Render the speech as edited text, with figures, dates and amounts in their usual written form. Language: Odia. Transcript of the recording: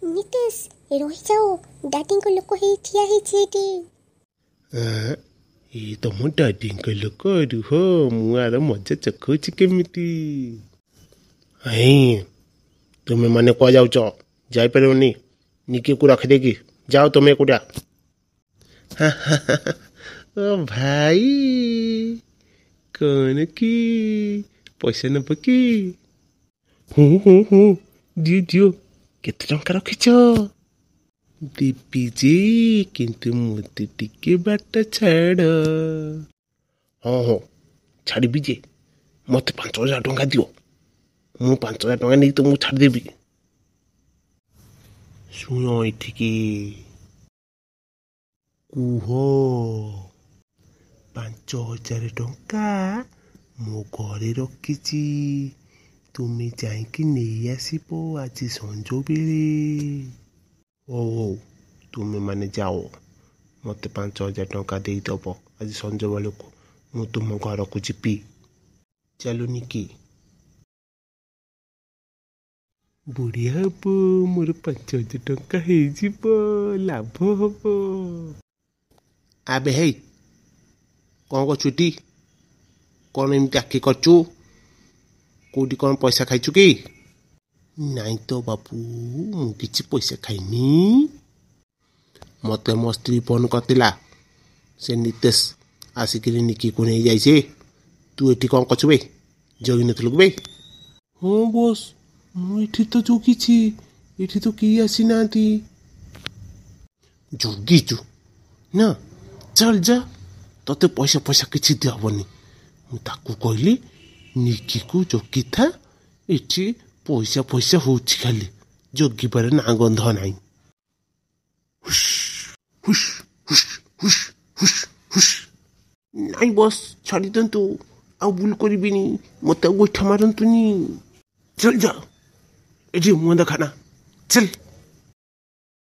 ନିତେଶ ରହିଯାओ ଡାଡିଙ୍କ ଲୋକ ହେଇ ଠିଆ ହେଇଛି ଏଠି। ଏ ତମ ଡାଡିଙ୍କ ଲୋକ ରୁହ ମୁଁ ଆର ମଜା ଚଖଉଛି କେମିତି। ତୁମେ ମାନେ କୁଆ ଯାଉଛ? ଯାଇପାରିବନି, ନିକିକୁ ରଖିଦେଇକି ଯାଅ ତୁମେ ଏକୁଟିଆ। ଓ ଭାଇ କ'ଣ କି ପଇସା ନେବ କି? ହୁଁ ଦିଅ କେତେ ଟଙ୍କା ରଖିଛ? ଦେବି ଯେ କିନ୍ତୁ ମୋତେ ଟିକେ ବାଟ ଛାଡ଼। ହଁ ଛାଡ଼ିବି ଯେ ମୋତେ 5,000 ଟଙ୍କା ଦିଅ। ମୁଁ 5,000 ଟଙ୍କା ନେଇ ତୁମକୁ ଛାଡ଼ିଦେବି। ଶୁଣ ଏଠିକି କୁହ, 5,000 ଟଙ୍କା ମୋ ଘରେ ରଖିଛି, ତୁମେ ଯାଇକି ନେଇ ଆସିବ ଆଜି ସଞ୍ଜ ବେଳେ। ହଉ ତୁମେ ମାନେ ଯାଅ, ମୋତେ 5,000 ଟଙ୍କା ଦେଇଦେବ ଆଜି ସଞ୍ଜ ବେଳକୁ। ମୁଁ ତୁମ ଘରକୁ ଯିବି। ଚାଲୁନି କି? ବଢ଼ିଆ ହବ, ମୋର 5,000 ଟଙ୍କା ହେଇଯିବ, ଲାଭ ହବ। ଆବେ ହେଇ କ'ଣ କରୁଛୁ ଏଠି? କ'ଣ ଏମିତି ଆଖି କରୁଛୁ? କେଉଁଠି କ'ଣ ପଇସା ଖାଇଛୁ କି? ନାଇଁ ତ ବାବୁ, ମୁଁ କିଛି ପଇସା ଖାଇନି। ମୋତେ ମୋ ସ୍ତ୍ରୀ ଫୋନ୍ କରିଥିଲା, ସେ ନିତେଶ ଆସିକିରି ନିକିକୁ ନେଇଯାଇଛି। ତୁ ଏଠି କ'ଣ କରୁଛୁ ବେ? ଜଗିନଥିଲୁ କି ବେ? ହଁ ବସ୍, ମୁଁ ଏଠି ତ ଜଗିଛି, ଏଠି ତ କେହି ଆସିନାହାନ୍ତି। ଜଗିଛୁ ନା? ଚାଲ ଯା, ତତେ ପଇସା କିଛି ଦିଆହେବନି। ମୁଁ ତାକୁ କହିଲି ନିକିକୁ ଜଗିଥା, ଏଠି ପଇସା ହେଉଛି ଖାଲି, ଜଗିବାରେ ନାଁ ଗନ୍ଧ ନାହିଁ। ନାଇଁ ବସ୍ ଛାଡ଼ି ଦିଅନ୍ତୁ, ଆଉ ଭୁଲ କରିବିନି, ମୋତେ ଆଉ ଗୋଇଠା ମାରନ୍ତୁନି। ଚଲ ଯା, ଏଠି ମୁହଁ ଦେଖାନା, ଚାଲ।